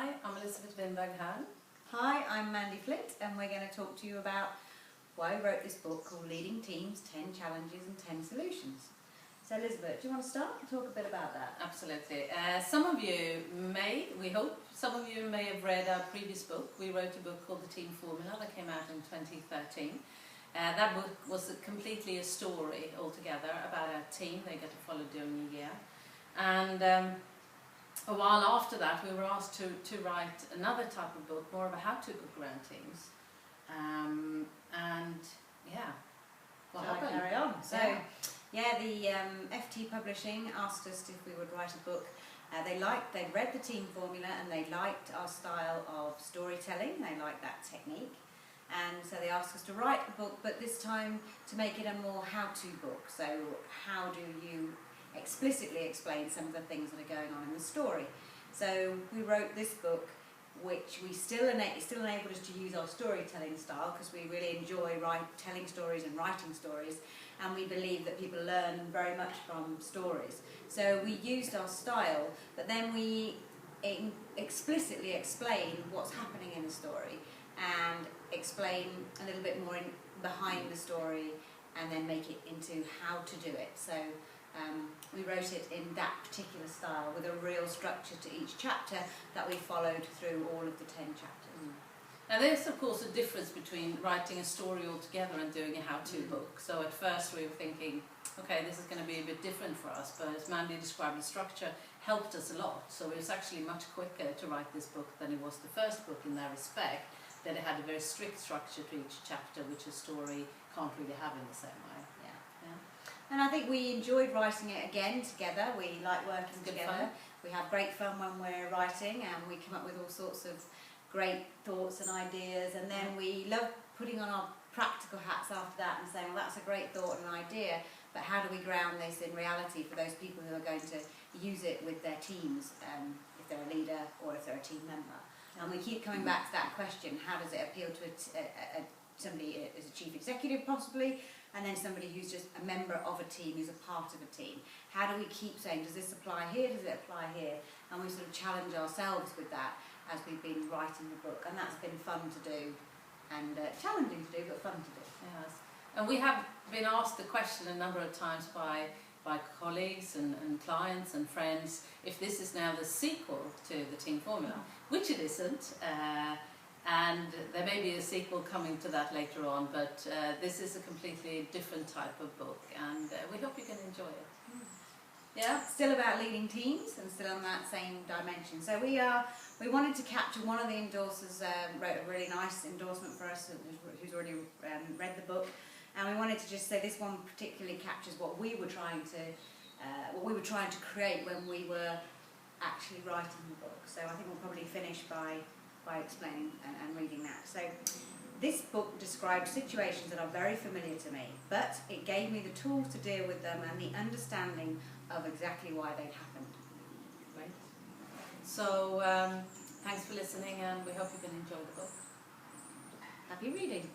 Hi, I'm Elisabet Winberg-Hern. Hi, I'm Mandy Flint, and we're going to talk to you about why we wrote this book called Leading Teams, 10 Challenges and 10 Solutions. So Elisabet, do you want to start and talk a bit about that? Absolutely. Some of you may, we hope, some of you may have read our previous book. We wrote a book called The Team Formula that came out in 2013. That book was completely a story altogether about a team they get to follow during the year. And a while after that we were asked to write another type of book, more of a how-to book around teams. And yeah, what happened? Carry on. So yeah, the FT Publishing asked us if we would write a book. They'd read the Team Formula and they liked our style of storytelling, they liked that technique. And so they asked us to write a book, but this time to make it a more how-to book. So how do you explicitly explain some of the things that are going on in the story? So we wrote this book, which we still enabled us to use our storytelling style, because we really enjoy telling stories and writing stories, and we believe that people learn very much from stories. So we used our style, but then we explicitly explain what's happening in the story and explain a little bit more behind the story, and then make it into how to do it. So we wrote it in that particular style, with a real structure to each chapter that we followed through all of the 10 chapters. Now there's of course a difference between writing a story altogether and doing a how-to book. So at first we were thinking, okay, this is going to be a bit different for us, but as Mandy described, the structure helped us a lot. So it was actually much quicker to write this book than it was the first book, in that respect, that it had a very strict structure to each chapter, which a story can't really have in the same way. And I think we enjoyed writing it again together. We like working together. Fun. We have great fun when we're writing, and we come up with all sorts of great thoughts and ideas, and then we love putting on our practical hats after that and saying, well, that's a great thought and an idea, but how do we ground this in reality for those people who are going to use it with their teams, if they're a leader or if they're a team member? And we keep coming back to that question: how does it appeal to somebody as a chief executive possibly, and then somebody who's just a member of a team, who's a part of a team? How do we keep saying, does this apply here, does it apply here? And we sort of challenge ourselves with that as we've been writing the book, and that's been fun to do, and challenging to do, but fun to do. Yes. And we have been asked the question a number of times by colleagues and clients and friends if this is now the sequel to the Team Formula, which it isn't. And there may be a sequel coming to that later on, but this is a completely different type of book, and we hope you can enjoy it. Yeah? Still about leading teams, and still on that same dimension. So we wanted to capture, one of the endorsers wrote a really nice endorsement for us, who's already read the book, and we wanted to just say this one particularly captures what we were trying to create when we were actually writing the book. So I think we'll probably finish by explaining and reading that. So this book describes situations that are very familiar to me, but it gave me the tools to deal with them and the understanding of exactly why they'd happened. Right. So thanks for listening, and we hope you can enjoy the book. Happy reading.